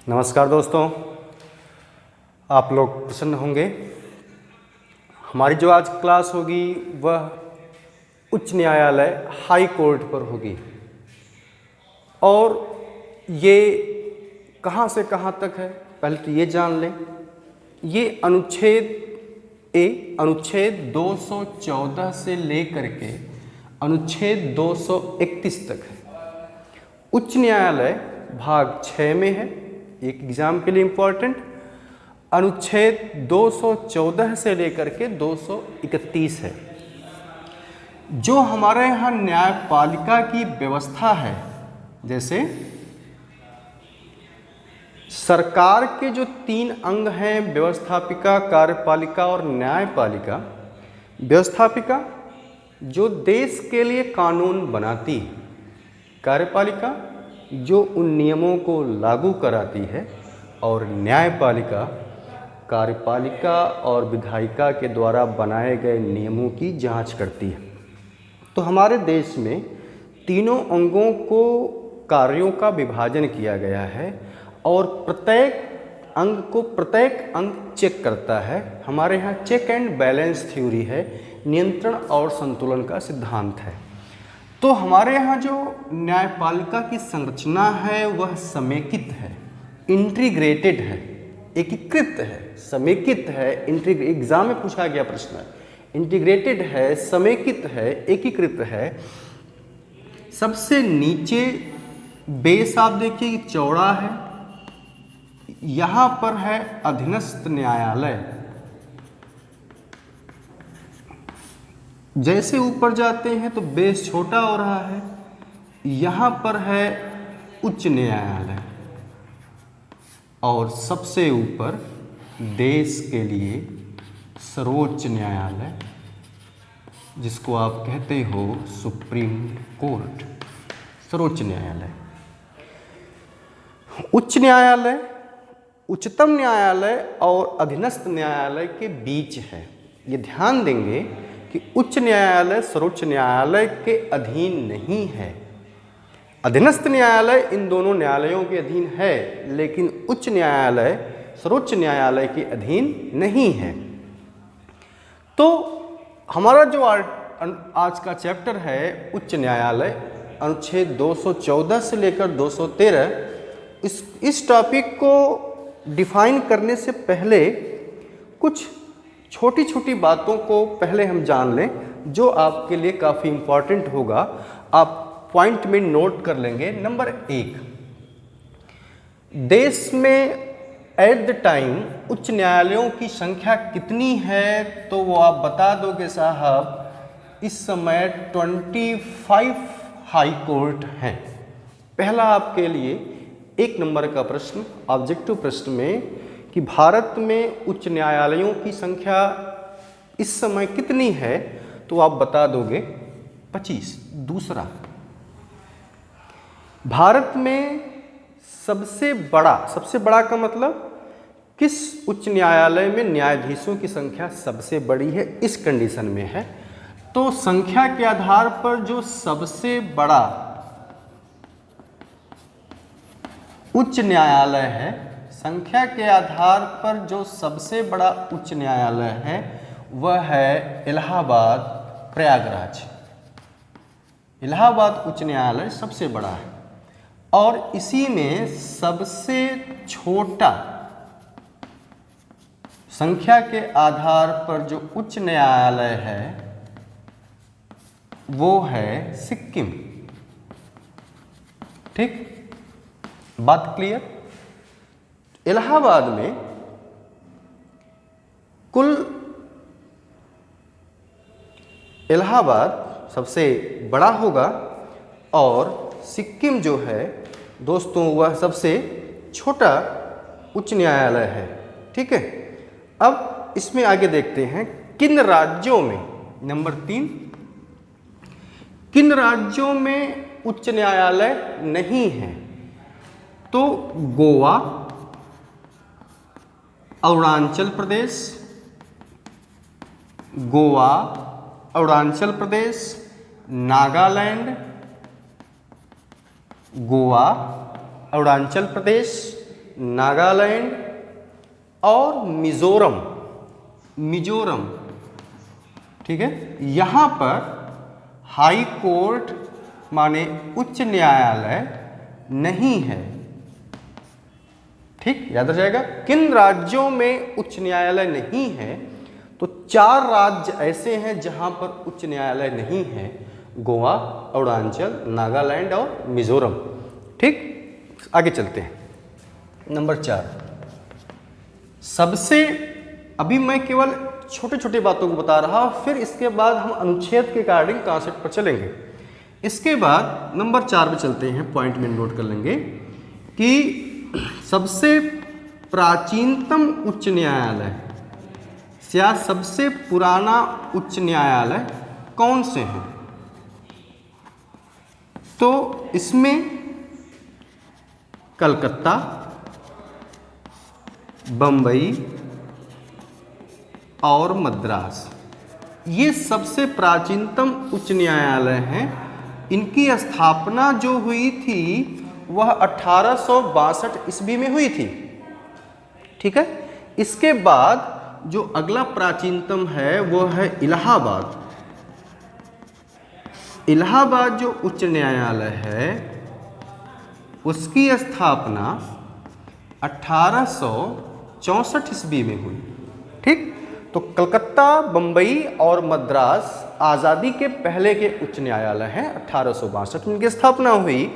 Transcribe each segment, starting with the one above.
नमस्कार दोस्तों, आप लोग प्रसन्न होंगे। हमारी जो आज क्लास होगी वह उच्च न्यायालय हाई कोर्ट पर होगी और ये कहाँ से कहाँ तक है पहले तो ये जान लें। ये अनुच्छेद 214 से लेकर के अनुच्छेद 231 तक है। उच्च न्यायालय भाग 6 में है, एक एग्जाम के लिए इम्पोर्टेंट। अनुच्छेद 214 से लेकर के 231 है। जो हमारे यहाँ न्यायपालिका की व्यवस्था है, जैसे सरकार के जो 3 अंग हैं, व्यवस्थापिका, कार्यपालिका और न्यायपालिका। व्यवस्थापिका जो देश के लिए कानून बनाती है, कार्यपालिका जो उन नियमों को लागू कराती है, और न्यायपालिका कार्यपालिका और विधायिका के द्वारा बनाए गए नियमों की जांच करती है। तो हमारे देश में तीनों अंगों को कार्यों का विभाजन किया गया है और प्रत्येक अंग चेक करता है। हमारे यहाँ चेक एंड बैलेंस थ्योरी है, नियंत्रण और संतुलन का सिद्धांत है। तो हमारे यहाँ जो न्यायपालिका की संरचना है वह समेकित है, इंटीग्रेटेड है, एकीकृत है, समेकित है। एग्जाम में पूछा गया प्रश्न है, इंटीग्रेटेड है, समेकित है, एकीकृत है। सबसे नीचे बेस आप देखिए चौड़ा है, यहाँ पर है अधीनस्थ न्यायालय। जैसे ऊपर जाते हैं तो बेस छोटा हो रहा है। यहाँ पर है उच्च न्यायालय और सबसे ऊपर देश के लिए सर्वोच्च न्यायालय, जिसको आप कहते हो सुप्रीम कोर्ट, सर्वोच्च न्यायालय। उच्च न्यायालय उच्चतम न्यायालय और अधीनस्थ न्यायालय के बीच है। ये ध्यान देंगे कि उच्च न्यायालय सर्वोच्च न्यायालय के अधीन नहीं है। अधीनस्थ न्यायालय इन दोनों न्यायालयों के अधीन है, लेकिन उच्च न्यायालय सर्वोच्च न्यायालय के अधीन नहीं है। तो हमारा जो आज का चैप्टर है उच्च न्यायालय, अनुच्छेद 214 से लेकर 213, इस टॉपिक को डिफाइन करने से पहले कुछ छोटी छोटी बातों को पहले हम जान लें, जो आपके लिए काफ़ी इम्पॉर्टेंट होगा। आप पॉइंट में नोट कर लेंगे। नंबर 1, देश में एट द टाइम उच्च न्यायालयों की संख्या कितनी है, तो वो आप बता दोगे साहब इस समय 25 हाई कोर्ट हैं। पहला आपके लिए 1 नंबर का प्रश्न ऑब्जेक्टिव प्रश्न में कि भारत में उच्च न्यायालयों की संख्या इस समय कितनी है, तो आप बता दोगे 25। दूसरा, भारत में सबसे बड़ा का मतलब किस उच्च न्यायालय में न्यायाधीशों की संख्या सबसे बड़ी है, इस कंडीशन में है। तो संख्या के आधार पर जो सबसे बड़ा उच्च न्यायालय है, संख्या के आधार पर जो सबसे बड़ा उच्च न्यायालय है वह है इलाहाबाद प्रयागराज। इलाहाबाद उच्च न्यायालय सबसे बड़ा है और इसी में सबसे छोटा संख्या के आधार पर जो उच्च न्यायालय है वो है सिक्किम। ठीक, बात क्लियर। इलाहाबाद में इलाहाबाद सबसे बड़ा होगा और सिक्किम जो है दोस्तों वह सबसे छोटा उच्च न्यायालय है। ठीक है, अब इसमें आगे देखते हैं किन राज्यों में। नंबर 3, किन राज्यों में उच्च न्यायालय नहीं है, तो गोवा, अरुणाचल प्रदेश, नागालैंड, गोवा, अरुणाचल प्रदेश, नागालैंड और मिजोरम, ठीक है। यहाँ पर हाई कोर्ट माने उच्च न्यायालय नहीं है, ठीक, याद रह जाएगा। किन राज्यों में उच्च न्यायालय नहीं है? तो 4 राज्य ऐसे हैं जहां पर उच्च न्यायालय नहीं है, गोवा, अरुणाचल, नागालैंड और मिजोरम, ठीक। आगे चलते हैं। नंबर 4 सबसे, अभी मैं केवल छोटे छोटे बातों को बता रहा हूं, फिर इसके बाद हम अनुच्छेद के अकॉर्डिंग कॉन्सेप्ट पर चलेंगे। इसके बाद नंबर 4 पे चलते हैं, पॉइंट में नोट कर लेंगे कि सबसे प्राचीनतम उच्च न्यायालय या सबसे पुराना उच्च न्यायालय कौन से हैं? तो इसमें कलकत्ता, बंबई और मद्रास, ये सबसे प्राचीनतम उच्च न्यायालय हैं। इनकी स्थापना जो हुई थी वह 1862 ईस्वी में हुई थी, ठीक है। इसके बाद जो अगला प्राचीनतम है वो है इलाहाबाद। इलाहाबाद जो उच्च न्यायालय है उसकी स्थापना 1864 ईस्वी में हुई, ठीक। तो कलकत्ता, बंबई और मद्रास आज़ादी के पहले के उच्च न्यायालय हैं, 1862 में इनकी स्थापना हुई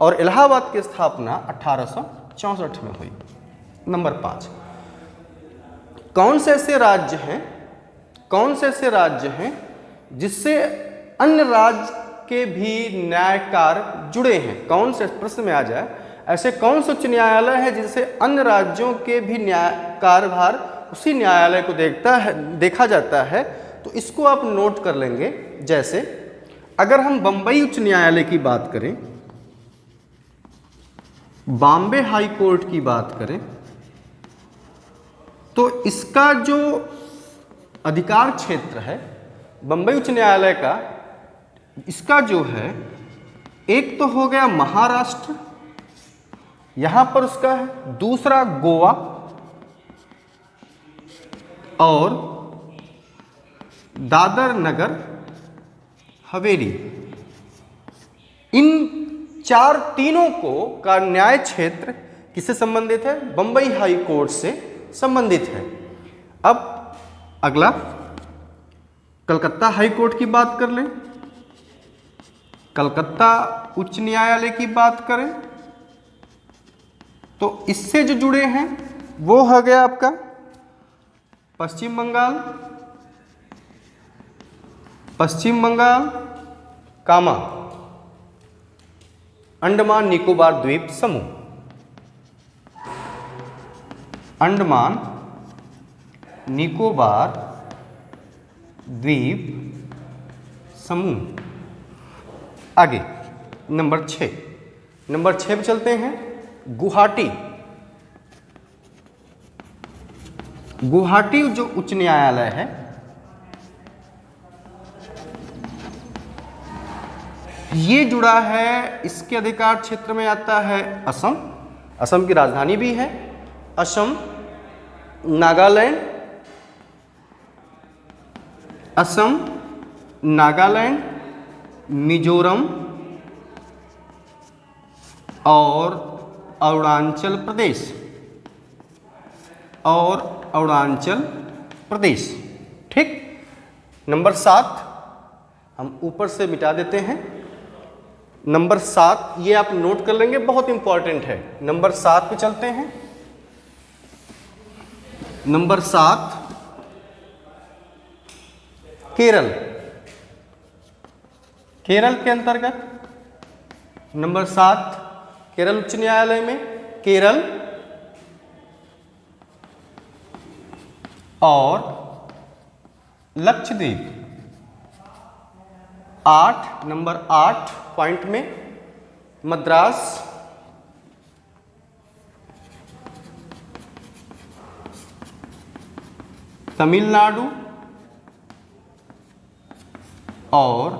और इलाहाबाद की स्थापना 1864 में हुई। नंबर 5 कौन से ऐसे राज्य हैं जिससे अन्य राज्य के भी न्याय कार्य जुड़े हैं? कौन से, प्रश्न में आ जाए, ऐसे कौन से उच्च न्यायालय है जिनसे अन्य राज्यों के भी न्याय कार्यभार उसी न्यायालय को देखा जाता है? तो इसको आप नोट कर लेंगे। जैसे अगर हम बंबई उच्च न्यायालय की बात करें, बॉम्बे हाई कोर्ट की बात करें, तो इसका जो अधिकार क्षेत्र है बंबई उच्च न्यायालय का, इसका जो है, एक तो हो गया महाराष्ट्र, यहां पर उसका है, दूसरा गोवा और दादर नगर हवेली। इन तीनों को का न्याय क्षेत्र किससे संबंधित है? बंबई हाई कोर्ट से संबंधित है। अब अगला कलकत्ता हाई कोर्ट की बात कर लें, कलकत्ता उच्च न्यायालय की बात करें तो इससे जो जुड़े हैं वो हो गया आपका पश्चिम बंगाल, कामा, अंडमान निकोबार द्वीप समूह, अंडमान निकोबार द्वीप समूह। आगे नंबर 6 पे चलते हैं। गुवाहाटी जो उच्च न्यायालय है, ये जुड़ा है, इसके अधिकार क्षेत्र में आता है असम की राजधानी भी है, असम, नागालैंड, मिजोरम और अरुणाचल प्रदेश, ठीक। नंबर 7 हम ऊपर से मिटा देते हैं। नंबर 7 ये आप नोट कर लेंगे, बहुत इंपॉर्टेंट है। नंबर 7 पे चलते हैं। नंबर 7 केरल के अंतर्गत नंबर 7 केरल उच्च न्यायालय में केरल और लक्षद्वीप। नंबर 8 पॉइंट में मद्रास, तमिलनाडु और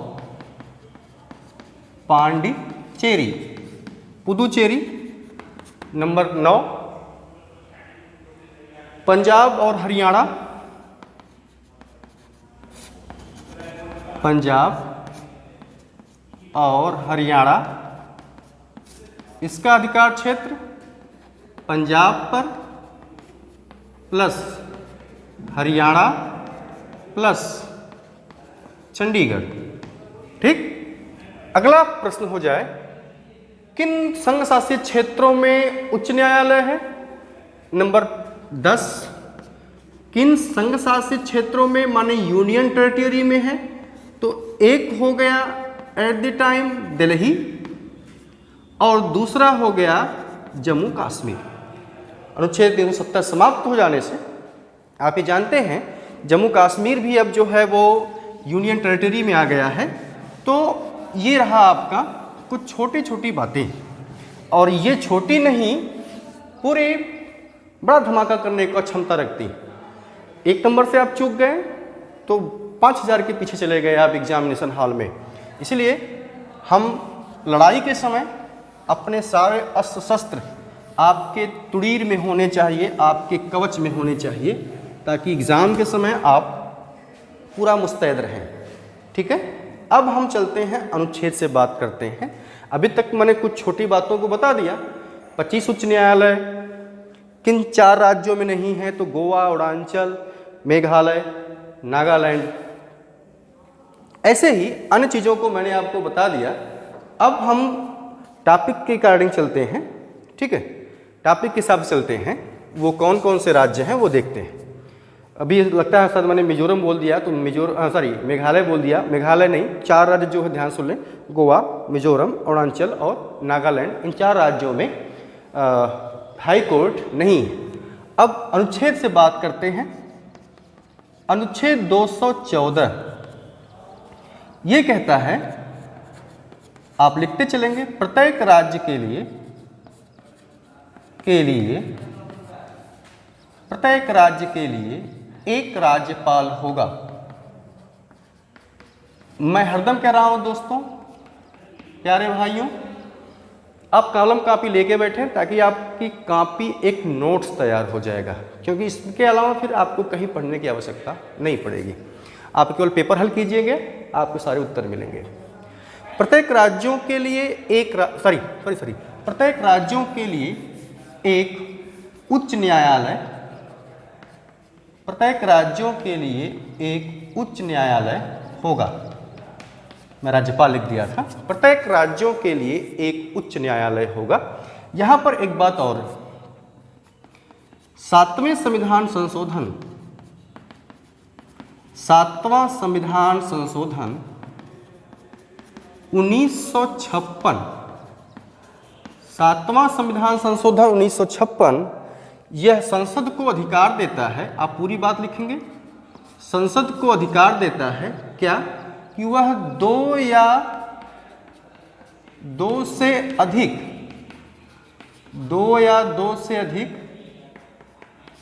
पुदुचेरी। नंबर 9 पंजाब और हरियाणा, पंजाब और हरियाणा, इसका अधिकार क्षेत्र पंजाब पर प्लस हरियाणा प्लस चंडीगढ़। ठीक। अगला प्रश्न हो जाए, किन संघ शासित क्षेत्रों में उच्च न्यायालय है? नंबर 10, किन संघ शासित क्षेत्रों में माने यूनियन टेरिटरी में है? तो एक हो गया एट द टाइम दिल्ली और दूसरा हो गया जम्मू कश्मीर। अनुच्छेद 370 समाप्त हो जाने से आप ये जानते हैं जम्मू कश्मीर भी अब जो है वो यूनियन टेरिटरी में आ गया है। तो ये रहा आपका कुछ छोटी छोटी बातें, और ये छोटी नहीं, पूरे बड़ा धमाका करने का क्षमता रखती। एक नंबर से आप चूक गए तो 5000 के पीछे चले गए आप एग्जामिनेशन हॉल में। इसलिए हम लड़ाई के समय अपने सारे अस्त्र शस्त्र आपके तुड़ीर में होने चाहिए, आपके कवच में होने चाहिए, ताकि एग्ज़ाम के समय आप पूरा मुस्तैद रहें। ठीक है। अब हम चलते हैं अनुच्छेद से बात करते हैं। अभी तक मैंने कुछ छोटी बातों को बता दिया। 25 उच्च न्यायालय किन 4 राज्यों में नहीं है? तो गोवा, अरुणाचल, मेघालय, नागालैंड। ऐसे ही अन्य चीज़ों को मैंने आपको बता दिया। अब हम टॉपिक के अकॉर्डिंग चलते हैं। ठीक है, टॉपिक के हिसाब से चलते हैं। वो कौन कौन से राज्य हैं वो देखते हैं। अभी लगता है सर मैंने मिजोरम बोल दिया, तो मेघालय बोल दिया। मेघालय नहीं, 4 राज्य जो है ध्यान सुन लें, गोवा, मिजोरम, अरुणाचल और नागालैंड। इन 4 राज्यों में हाई कोर्ट नहीं है। अब अनुच्छेद से बात करते हैं। अनुच्छेद 214 ये कहता है, आप लिखते चलेंगे, प्रत्येक राज्य के लिए प्रत्येक राज्य के लिए एक राज्यपाल होगा। मैं हरदम कह रहा हूं दोस्तों, प्यारे भाइयों, आप कलम कापी लेके बैठें ताकि आपकी कापी एक नोट्स तैयार हो जाएगा, क्योंकि इसके अलावा फिर आपको कहीं पढ़ने की आवश्यकता नहीं पड़ेगी। आप केवल पेपर हल कीजिएगा, आपको सारे उत्तर मिलेंगे। प्रत्येक राज्यों के लिए प्रत्येक राज्यों के लिए एक उच्च न्यायालय, प्रत्येक राज्यों के लिए एक उच्च न्यायालय होगा। मैं राज्यपाल लिख दिया था। प्रत्येक राज्यों के लिए एक उच्च न्यायालय होगा। यहां पर एक बात और, 7वें संविधान संशोधन, 7वां संविधान संशोधन 1956, 7वां संविधान संशोधन 1956 यह संसद को अधिकार देता है, आप पूरी बात लिखेंगे, संसद को अधिकार देता है क्या, कि वह 2 या 2 से अधिक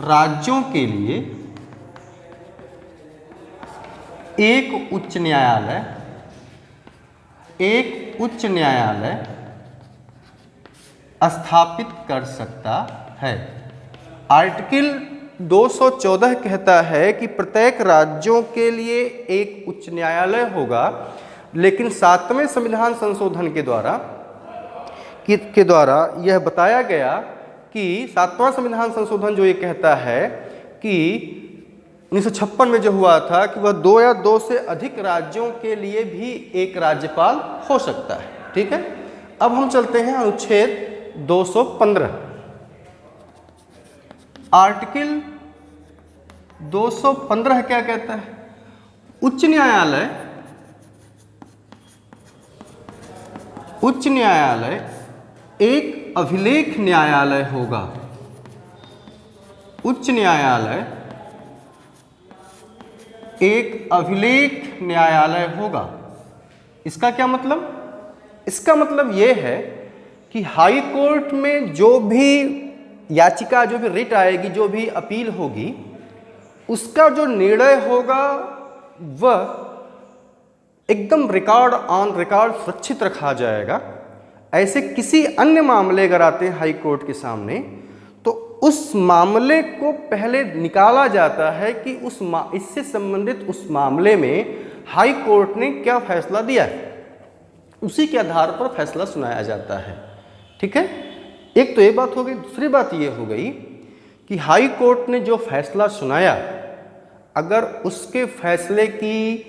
राज्यों के लिए एक उच्च न्यायालय स्थापित कर सकता है। आर्टिकल 214 कहता है कि प्रत्येक राज्यों के लिए एक उच्च न्यायालय होगा, लेकिन 7वें संविधान संशोधन के द्वारा यह बताया गया कि 7वां संविधान संशोधन जो ये कहता है कि 1956 में जो हुआ था कि वह 2 या 2 से अधिक राज्यों के लिए भी एक राज्यपाल हो सकता है। ठीक है। अब हम चलते हैं अनुच्छेद 215। आर्टिकल 215 क्या कहता है? उच्च न्यायालय एक अभिलेख न्यायालय होगा। उच्च न्यायालय एक अभिलेख न्यायालय होगा। इसका क्या मतलब? इसका मतलब यह है कि हाई कोर्ट में जो भी याचिका, जो भी रिट आएगी, जो भी अपील होगी, उसका जो निर्णय होगा वह एकदम रिकॉर्ड ऑन रिकॉर्ड सुरक्षित रखा जाएगा। ऐसे किसी अन्य मामले अगर आते हैं हाई कोर्ट के सामने, तो उस मामले को पहले निकाला जाता है कि इससे संबंधित उस मामले में हाई कोर्ट ने क्या फैसला दिया है, उसी के आधार पर फैसला सुनाया जाता है। ठीक है, एक तो ये बात हो गई। दूसरी बात ये हो गई कि हाई कोर्ट ने जो फैसला सुनाया, अगर उसके फैसले की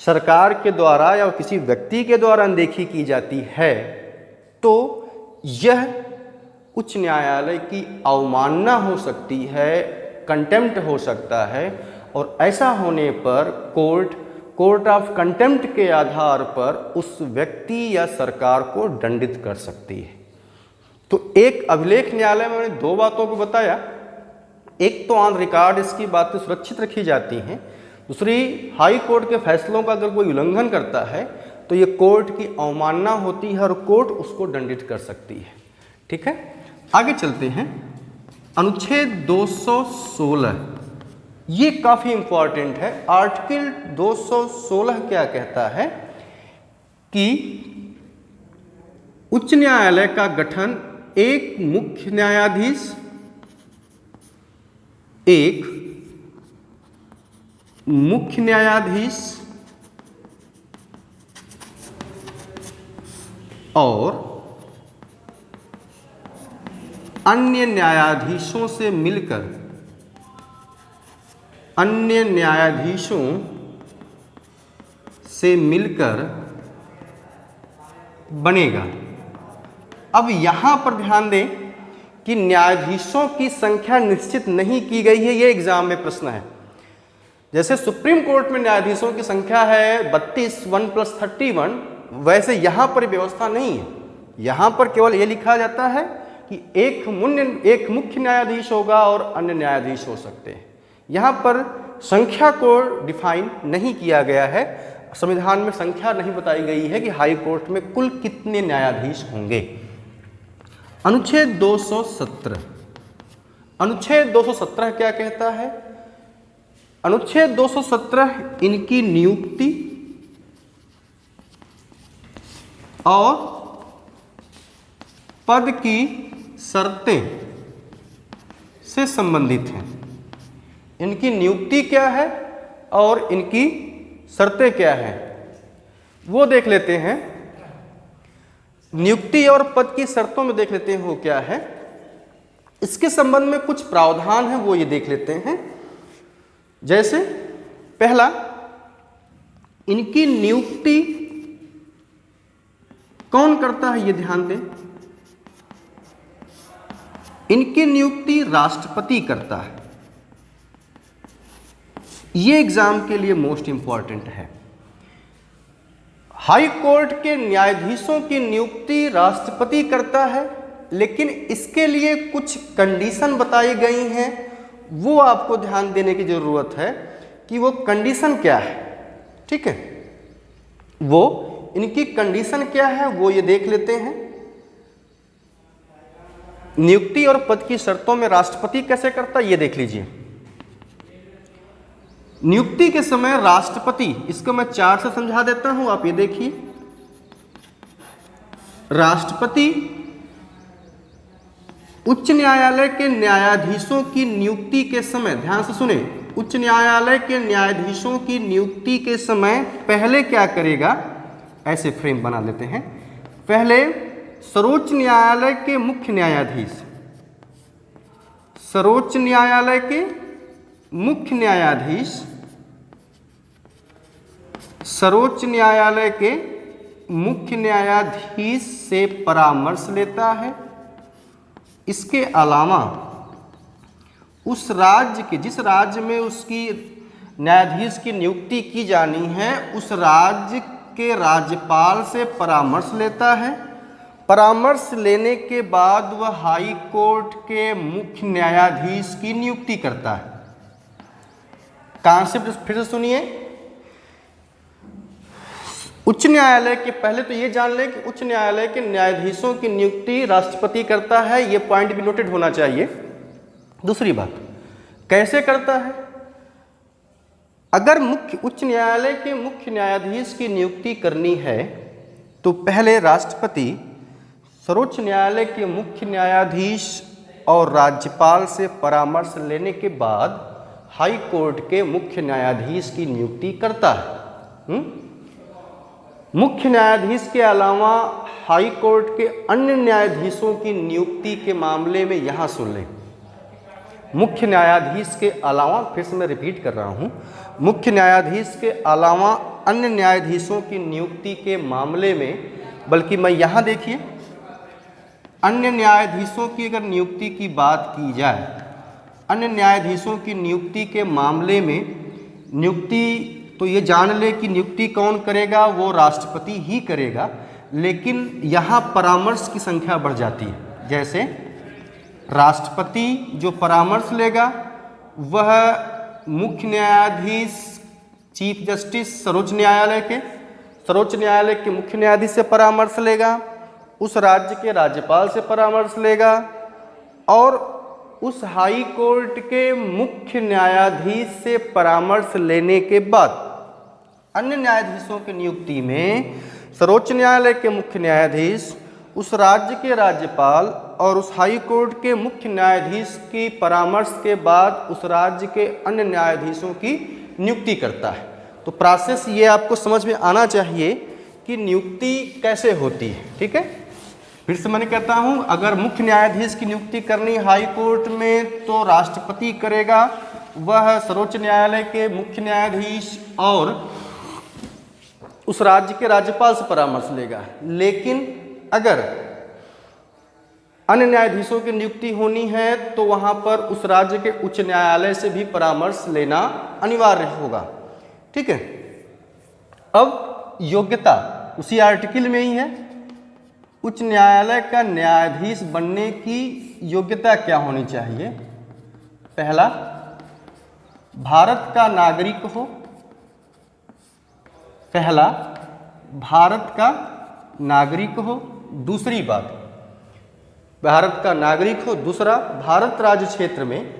सरकार के द्वारा या किसी व्यक्ति के द्वारा अनदेखी की जाती है तो यह उच्च न्यायालय की अवमानना हो सकती है, कंटेम्प्ट हो सकता है, और ऐसा होने पर कोर्ट ऑफ कंटेम्प्ट के आधार पर उस व्यक्ति या सरकार को दंडित कर सकती है। तो एक अभिलेख न्यायालय में मैंने दो बातों को बताया, एक तो ऑन रिकॉर्ड इसकी बातें सुरक्षित रखी जाती हैं, दूसरी हाई कोर्ट के फैसलों का अगर कोई उल्लंघन करता है तो ये कोर्ट की अवमानना होती है और कोर्ट उसको दंडित कर सकती है। ठीक है, आगे चलते हैं। अनुच्छेद 216 ये काफ़ी इंपॉर्टेंट है। आर्टिकल 216 क्या कहता है कि उच्च न्यायालय का गठन एक मुख्य न्यायाधीश, और अन्य न्यायाधीशों से मिलकर बनेगा। अब यहां पर ध्यान दें कि न्यायाधीशों की संख्या निश्चित नहीं की गई है, ये एग्जाम में प्रश्न है। जैसे सुप्रीम कोर्ट में न्यायाधीशों की संख्या है 32, 1 + 31, वैसे यहां पर व्यवस्था नहीं है। यहां पर केवल ये लिखा जाता है कि एक मुख्य न्यायाधीश होगा और अन्य न्यायाधीश हो सकते हैं। यहाँ पर संख्या को डिफाइन नहीं किया गया है, संविधान में संख्या नहीं बताई गई है कि हाई कोर्ट में कुल कितने न्यायाधीश होंगे। अनुच्छेद 217 क्या कहता है? अनुच्छेद 217 इनकी नियुक्ति और पद की शर्तें से संबंधित हैं। इनकी नियुक्ति क्या है और इनकी शर्तें क्या है वो देख लेते हैं। नियुक्ति और पद की शर्तों में देख लेते हैं वो क्या है। इसके संबंध में कुछ प्रावधान है वो ये देख लेते हैं। जैसे पहला, इनकी नियुक्ति कौन करता है ये ध्यान दें। इनकी नियुक्ति राष्ट्रपति करता है। ये एग्जाम के लिए मोस्ट इंपॉर्टेंट है। हाई कोर्ट के न्यायाधीशों की नियुक्ति राष्ट्रपति करता है, लेकिन इसके लिए कुछ कंडीशन बताई गई हैं, वो आपको ध्यान देने की जरूरत है कि वो कंडीशन क्या है। ठीक है, वो इनकी कंडीशन क्या है वो ये देख लेते हैं। नियुक्ति और पद की शर्तों में राष्ट्रपति कैसे करता है ये देख लीजिए। नियुक्ति के समय राष्ट्रपति, इसको मैं 4 से समझा देता हूं, आप ये देखिए। राष्ट्रपति उच्च न्यायालय के न्यायाधीशों की नियुक्ति के समय, ध्यान से सुने, उच्च न्यायालय के न्यायाधीशों की नियुक्ति के समय पहले क्या करेगा, ऐसे फ्रेम बना लेते हैं। पहले सर्वोच्च न्यायालय के मुख्य न्यायाधीश, सर्वोच्च न्यायालय के मुख्य न्यायाधीश, सर्वोच्च न्यायालय के मुख्य न्यायाधीश से परामर्श लेता है। इसके अलावा उस राज्य के, जिस राज्य में उसकी न्यायाधीश की नियुक्ति की जानी है, उस राज्य के राज्यपाल से परामर्श लेता है। परामर्श लेने के बाद वह हाई कोर्ट के मुख्य न्यायाधीश की नियुक्ति करता है। कॉन्सेप्ट फिर से सुनिए। उच्च न्यायालय के, पहले तो ये जान लें कि उच्च न्यायालय के न्यायाधीशों की नियुक्ति राष्ट्रपति करता है, ये पॉइंट भी नोटेड होना चाहिए। दूसरी बात, कैसे करता है? अगर उच्च न्यायालय के मुख्य न्यायाधीश की नियुक्ति करनी है तो पहले राष्ट्रपति सर्वोच्च न्यायालय के मुख्य न्यायाधीश और राज्यपाल से परामर्श लेने के बाद हाई कोर्ट के मुख्य न्यायाधीश की नियुक्ति करता है। मुख्य न्यायाधीश के अलावा हाई कोर्ट के अन्य न्यायाधीशों की नियुक्ति के मामले में यहाँ सुन लें, मुख्य न्यायाधीश के अलावा, फिर से मैं रिपीट कर रहा हूँ, मुख्य न्यायाधीश के अलावा अन्य न्यायाधीशों की नियुक्ति के मामले में, बल्कि मैं यहाँ देखिए, अन्य न्यायाधीशों की अगर नियुक्ति की बात की जाए, अन्य न्यायाधीशों की नियुक्ति के मामले में नियुक्ति तो ये जान ले कि नियुक्ति कौन करेगा, वो राष्ट्रपति ही करेगा, लेकिन यहाँ परामर्श की संख्या बढ़ जाती है। जैसे राष्ट्रपति जो परामर्श लेगा वह मुख्य न्यायाधीश, चीफ जस्टिस सर्वोच्च न्यायालय के मुख्य न्यायाधीश से परामर्श लेगा, उस राज्य के राज्यपाल से परामर्श लेगा और उस हाई कोर्ट के मुख्य न्यायाधीश से परामर्श लेने के बाद अन्य न्यायाधीशों की नियुक्ति में सर्वोच्च न्यायालय के मुख्य न्यायाधीश, उस राज्य के राज्यपाल और उस हाई कोर्ट के मुख्य न्यायाधीश की परामर्श के बाद उस राज्य के अन्य न्यायाधीशों की नियुक्ति करता है। तो प्रोसेस ये आपको समझ में आना चाहिए कि नियुक्ति कैसे होती है। ठीक है, फिर से मैंने कहता हूँ, अगर मुख्य न्यायाधीश की नियुक्ति करनी हाई कोर्ट में तो राष्ट्रपति करेगा, वह सर्वोच्च न्यायालय के मुख्य न्यायाधीश और उस राज्य के राज्यपाल से परामर्श लेगा। लेकिन अगर अन्य न्यायाधीशों की नियुक्ति होनी है तो वहाँ पर उस राज्य के उच्च न्यायालय से भी परामर्श लेना अनिवार्य होगा। ठीक है, अब योग्यता उसी आर्टिकल में ही है। उच्च न्यायालय का न्यायाधीश बनने की योग्यता क्या होनी चाहिए? पहला, भारत का नागरिक हो, पहला भारत का नागरिक हो, दूसरी बात भारत का नागरिक हो, दूसरा भारत राज्य क्षेत्र में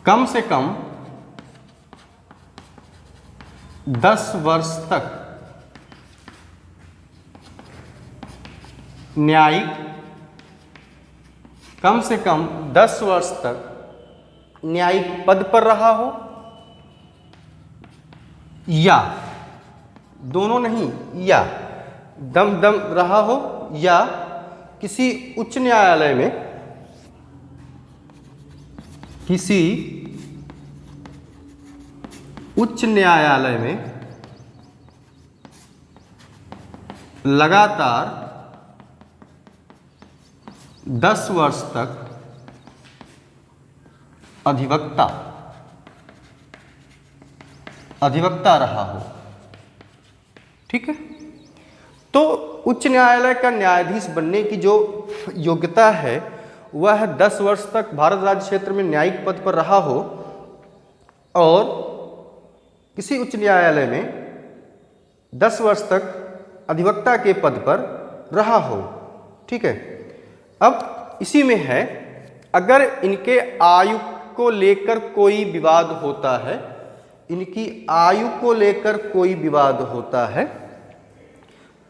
कम से कम 10 वर्ष तक न्यायिक, कम से कम 10 वर्ष तक न्यायिक पद पर रहा हो, या दोनों नहीं, या दम रहा हो, या किसी उच्च न्यायालय में, किसी उच्च न्यायालय में लगातार 10 वर्ष तक अधिवक्ता रहा हो। ठीक है, तो उच्च न्यायालय का न्यायाधीश बनने की जो योग्यता है वह 10 वर्ष तक भारत राज्य क्षेत्र में न्यायिक पद पर रहा हो और किसी उच्च न्यायालय में 10 वर्ष तक अधिवक्ता के पद पर रहा हो। ठीक है, अब इसी में है, अगर इनके आयु को लेकर कोई विवाद होता है, इनकी आयु को लेकर कोई विवाद होता है,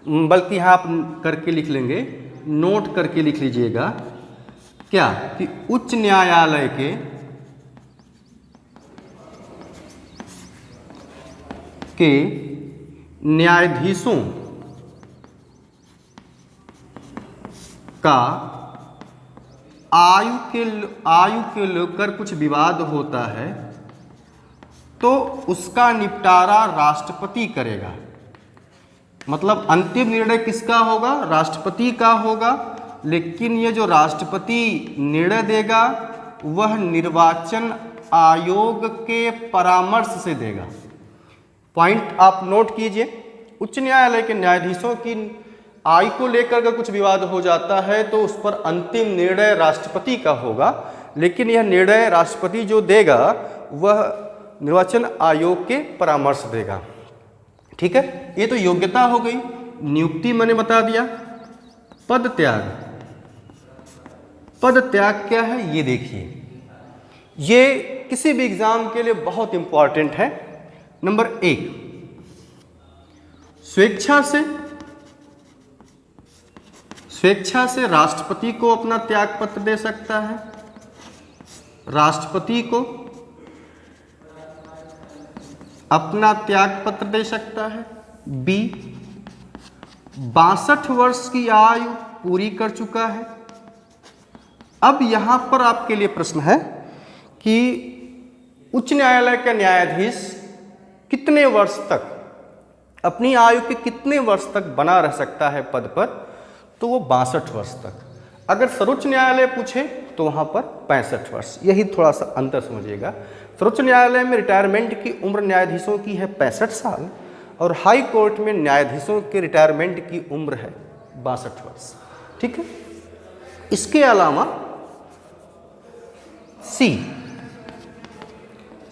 बल्कि यहाँ आप करके लिख लेंगे, नोट करके लिख लीजिएगा, क्या कि उच्च न्यायालय के न्यायाधीशों का आयु के लेकर कुछ विवाद होता है तो उसका निपटारा राष्ट्रपति करेगा। मतलब अंतिम निर्णय किसका होगा? राष्ट्रपति का होगा, लेकिन ये जो राष्ट्रपति निर्णय देगा वह निर्वाचन आयोग के परामर्श से देगा। पॉइंट आप नोट कीजिए, उच्च न्यायालय के न्यायाधीशों की आयु को लेकर अगर कुछ विवाद हो जाता है तो उस पर अंतिम निर्णय राष्ट्रपति का होगा, लेकिन यह निर्णय राष्ट्रपति जो देगा वह निर्वाचन आयोग के परामर्श देगा। ठीक है, ये तो योग्यता हो गई। नियुक्ति मैंने बता दिया। पद त्याग क्या है ये देखिए, ये किसी भी एग्जाम के लिए बहुत इंपॉर्टेंट है। नंबर 1, स्वेच्छा से राष्ट्रपति को अपना त्याग पत्र दे सकता है, राष्ट्रपति को अपना त्याग पत्र दे सकता है। बी, 62 वर्ष की आयु पूरी कर चुका है। अब यहां पर आपके लिए प्रश्न है कि उच्च न्यायालय का न्यायाधीश कितने वर्ष तक, अपनी आयु के कितने वर्ष तक बना रह सकता है पद पर, तो वो 62 वर्ष तक। अगर सर्वोच्च न्यायालय पूछे तो वहाँ पर 65 वर्ष। यही थोड़ा सा अंतर समझिएगा। सर्वोच्च न्यायालय में रिटायरमेंट की उम्र न्यायाधीशों की है 65 साल और हाई कोर्ट में न्यायाधीशों के रिटायरमेंट की उम्र है 62 वर्ष। ठीक है। इसके अलावा सी,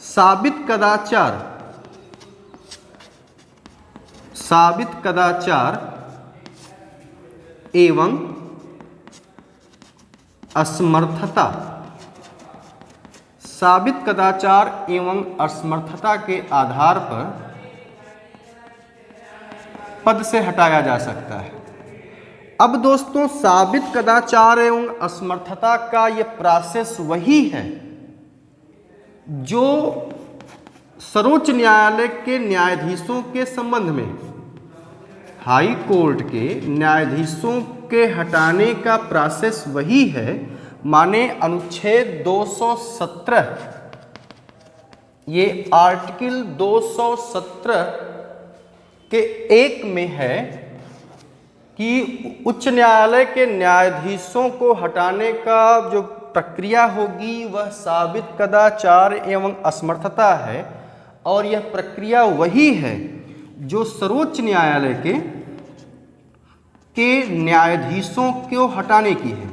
साबित कदाचार एवं असमर्थता, साबित कदाचार एवं असमर्थता के आधार पर पद से हटाया जा सकता है। अब दोस्तों, साबित कदाचार एवं असमर्थता का यह प्रोसेस वही है जो सर्वोच्च न्यायालय के न्यायाधीशों के संबंध में हाई कोर्ट के न्यायाधीशों के हटाने का प्रोसेस वही है। माने अनुच्छेद 217, ये आर्टिकल 217 के 1 में है कि उच्च न्यायालय के न्यायाधीशों को हटाने का जो प्रक्रिया होगी वह साबित कदाचार एवं असमर्थता है, और यह प्रक्रिया वही है जो सर्वोच्च न्यायालय के न्यायाधीशों को हटाने की है।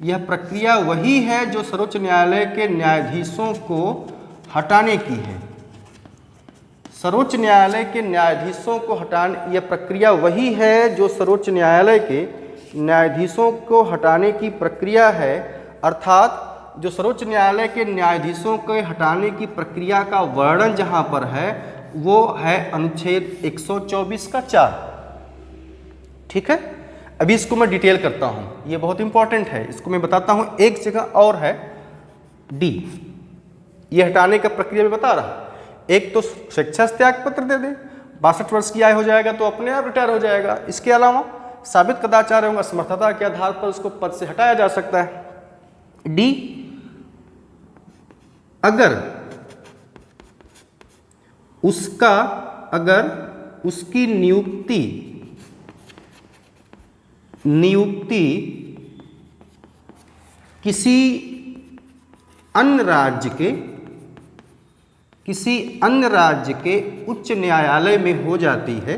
यह प्रक्रिया वही है जो सर्वोच्च न्यायालय के न्यायाधीशों को हटाने की है। सर्वोच्च न्यायालय के न्यायाधीशों को हटाने, यह प्रक्रिया वही है जो सर्वोच्च न्यायालय के न्यायाधीशों को हटाने की प्रक्रिया है। अर्थात जो सर्वोच्च न्यायालय के न्यायाधीशों के हटाने की प्रक्रिया का वर्णन जहां पर है वो है अनुच्छेद 124 का 4। ठीक है। अभी इसको मैं डिटेल करता हूं, ये बहुत इंपॉर्टेंट है, इसको मैं बताता हूं। एक जगह और है डी, ये हटाने का प्रक्रिया में बता रहा। एक तो स्वेच्छा से त्याग पत्र दे दे, 62 वर्ष की आयु हो जाएगा तो अपने आप रिटायर हो जाएगा। इसके अलावा साबित कदाचार एवं असमर्थता के आधार पर उसको पद से हटाया जा सकता है। डी, अगर उसकी नियुक्ति किसी अन्य राज्य के उच्च न्यायालय में हो जाती है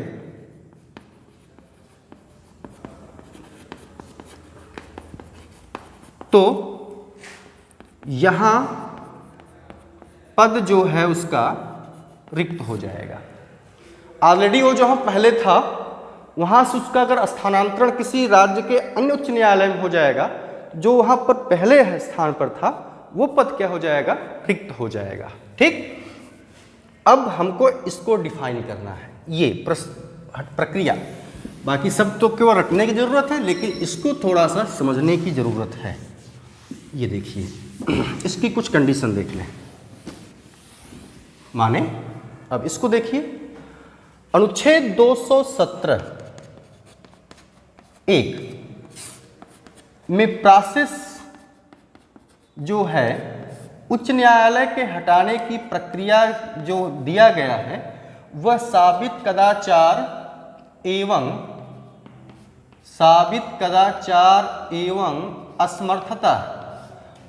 तो यहां पद जो है उसका रिक्त हो जाएगा। ऑलरेडी वो जहां पहले था वहां से उसका अगर स्थानांतरण किसी राज्य के अन्य उच्च न्यायालय में हो जाएगा, जो वहां पर पहले है स्थान पर था, वो पद क्या हो जाएगा, रिक्त हो जाएगा। ठीक। अब हमको इसको डिफाइन करना है, ये प्रक्रिया। बाकी सब तो केवल रटने की जरूरत है, लेकिन इसको थोड़ा सा समझने की जरूरत है। ये देखिए, इसकी कुछ कंडीशन देख लें। माने अब इसको देखिए, अनुच्छेद 217(1) में प्रोसेस जो है उच्च न्यायालय के हटाने की प्रक्रिया जो दिया गया है वह साबित कदाचार एवं असमर्थता,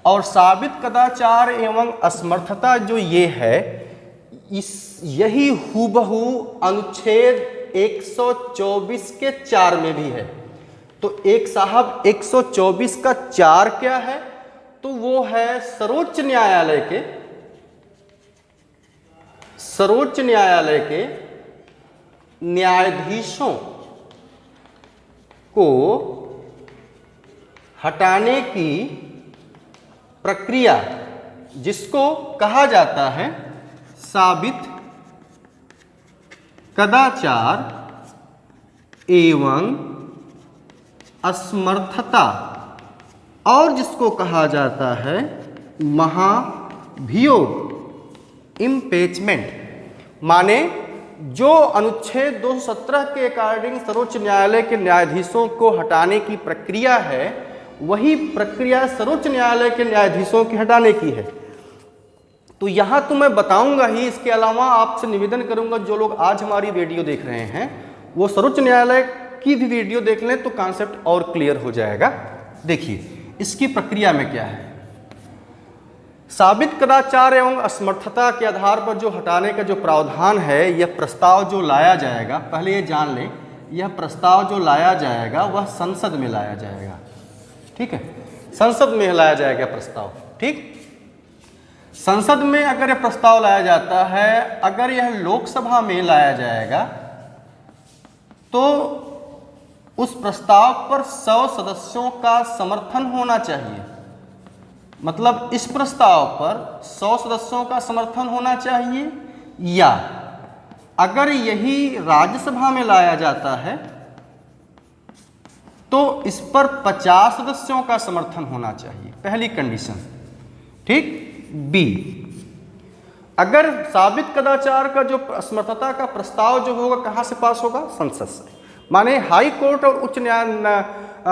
और साबित कदाचार एवं असमर्थता जो ये है यही हूबहू अनुच्छेद 124 के 4 में भी है। तो एक साहब 124 का 4 क्या है, तो वो है सर्वोच्च न्यायालय के न्यायाधीशों को हटाने की प्रक्रिया, जिसको कहा जाता है साबित कदाचार एवं असमर्थता, और जिसको कहा जाता है महाभियोग, इम्पीचमेंट। माने जो अनुच्छेद 217 के अकॉर्डिंग सर्वोच्च न्यायालय के न्यायाधीशों को हटाने की प्रक्रिया है, वही प्रक्रिया सर्वोच्च न्यायालय के न्यायाधीशों की हटाने की है। तो यहाँ तो मैं बताऊंगा ही, इसके अलावा आपसे निवेदन करूंगा जो लोग आज हमारी वीडियो देख रहे हैं वो सर्वोच्च न्यायालय की भी वीडियो देख लें तो कॉन्सेप्ट और क्लियर हो जाएगा। देखिए इसकी प्रक्रिया में क्या है। साबित कदाचार एवं असमर्थता के आधार पर जो हटाने का जो प्रावधान है, यह प्रस्ताव जो लाया जाएगा, पहले ये जान लें, यह प्रस्ताव जो लाया जाएगा वह संसद में लाया जाएगा। ठीक है, संसद में लाया जाएगा प्रस्ताव। ठीक, संसद में अगर यह प्रस्ताव लाया जाता है, अगर यह लोकसभा में लाया जाएगा तो उस प्रस्ताव पर 100 सदस्यों का समर्थन होना चाहिए। मतलब इस प्रस्ताव पर 100 सदस्यों का समर्थन होना चाहिए, या अगर यही राज्यसभा में लाया जाता है तो इस पर 50 सदस्यों का समर्थन होना चाहिए, पहली कंडीशन। ठीक। बी, अगर साबित कदाचार का जो असमर्थता का प्रस्ताव जो होगा कहाँ से पास होगा? संसद से। माने हाई कोर्ट और उच्च न्याय,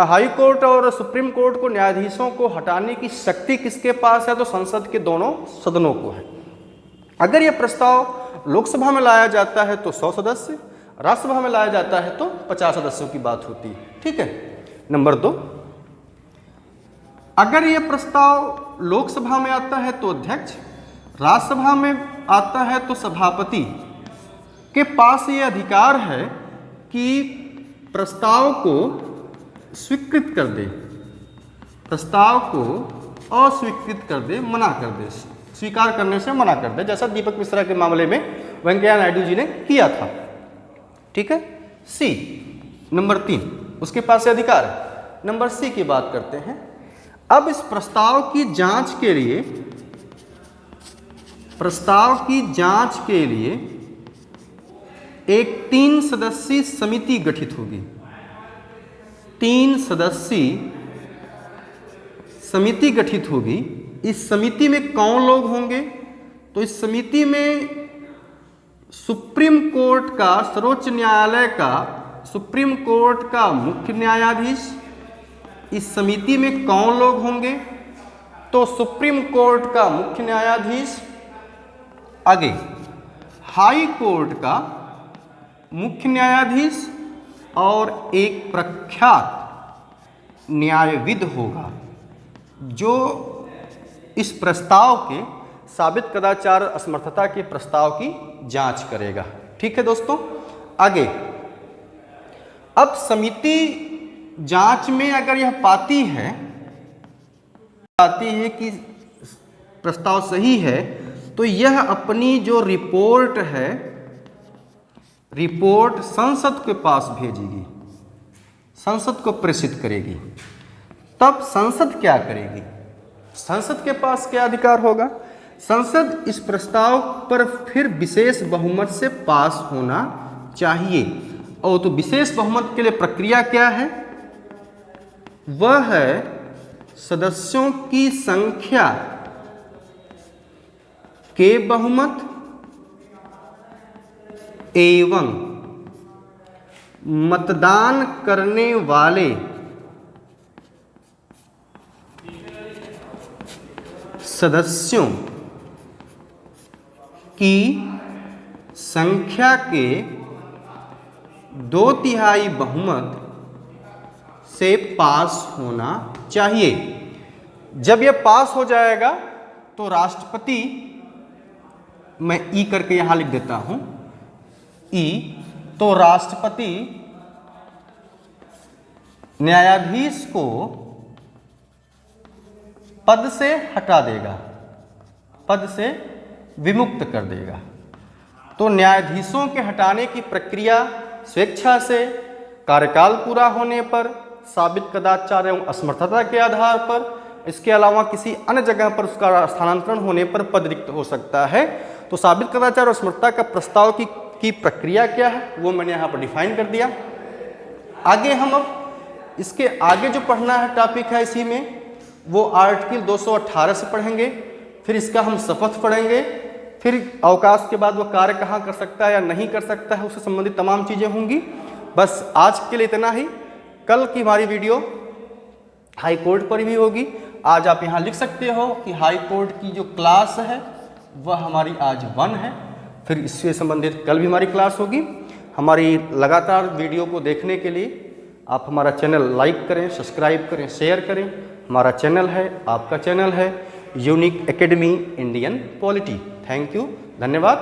हाई कोर्ट और सुप्रीम कोर्ट को न्यायाधीशों को हटाने की शक्ति किसके पास है? तो संसद के दोनों सदनों को है। अगर यह प्रस्ताव लोकसभा में लाया जाता है तो 100 सदस्य, राज्यसभा में लाया जाता है तो 50 सदस्यों की बात होती है। ठीक है। नंबर 2, अगर यह प्रस्ताव लोकसभा में आता है तो अध्यक्ष, राज्यसभा में आता है तो सभापति के पास ये अधिकार है कि प्रस्ताव को स्वीकृत कर दे, प्रस्ताव को अस्वीकृत कर दे, मना कर दे, स्वीकार करने से मना कर दे, जैसा दीपक मिश्रा के मामले में वेंकैया नायडू जी ने किया था। ठीक है। सी, नंबर 3, उसके पास अधिकार है। नंबर सी की बात करते हैं। अब इस प्रस्ताव की जांच के लिए, प्रस्ताव की जांच के लिए एक 3 सदस्यीय समिति गठित होगी। 3 सदस्यीय समिति गठित होगी। इस समिति में कौन लोग होंगे? तो इस समिति में सुप्रीम कोर्ट का, सर्वोच्च न्यायालय का, सुप्रीम कोर्ट का मुख्य न्यायाधीश। इस समिति में कौन लोग होंगे? तो सुप्रीम कोर्ट का मुख्य न्यायाधीश, आगे हाई कोर्ट का मुख्य न्यायाधीश और एक प्रख्यात न्यायविद होगा जो इस प्रस्ताव के साबित कदाचार असमर्थता के प्रस्ताव की जांच करेगा। ठीक है दोस्तों। आगे, अब समिति जांच में अगर यह पाती है कि प्रस्ताव सही है तो यह अपनी जो रिपोर्ट है, रिपोर्ट संसद के पास भेजेगी, संसद को प्रेषित करेगी। तब संसद क्या करेगी? संसद के पास क्या अधिकार होगा? संसद इस प्रस्ताव पर फिर विशेष बहुमत से पास होना चाहिए। और तो विशेष बहुमत के लिए प्रक्रिया क्या है? वह है सदस्यों की संख्या के बहुमत एवं मतदान करने वाले सदस्यों की संख्या के 2/3 बहुमत से पास होना चाहिए। जब यह पास हो जाएगा तो राष्ट्रपति, मैं ई करके यहां लिख देता हूं, ई, तो राष्ट्रपति न्यायाधीश को पद से हटा देगा, पद से विमुक्त कर देगा। तो न्यायाधीशों के हटाने की प्रक्रिया स्वेच्छा से, कार्यकाल पूरा होने पर, साबित कदाचार एवं असमर्थता के आधार पर, इसके अलावा किसी अन्य जगह पर उसका स्थानांतरण होने पर पद रिक्त हो सकता है। तो साबित कदाचार और असमर्थता का प्रस्ताव की प्रक्रिया क्या है वो मैंने यहाँ पर डिफाइन कर दिया। आगे हम अब इसके आगे जो पढ़ना है टॉपिक है इसी में, वो आर्टिकल 218 से पढ़ेंगे, फिर इसका हम शपथ पढ़ेंगे, फिर अवकाश के बाद वो कार्य कहाँ कर सकता है या नहीं कर सकता है उससे संबंधित तमाम चीज़ें होंगी। बस आज के लिए इतना ही। कल की हमारी वीडियो हाई कोर्ट पर भी होगी। आज आप यहाँ लिख सकते हो कि हाई कोर्ट की जो क्लास है वह हमारी आज 1 है, फिर इससे संबंधित कल भी हमारी क्लास होगी। हमारी लगातार वीडियो को देखने के लिए आप हमारा चैनल लाइक करें, सब्सक्राइब करें, शेयर करें। हमारा चैनल है, आपका चैनल है unique academy Indian polity. Thank you, धन्यवाद।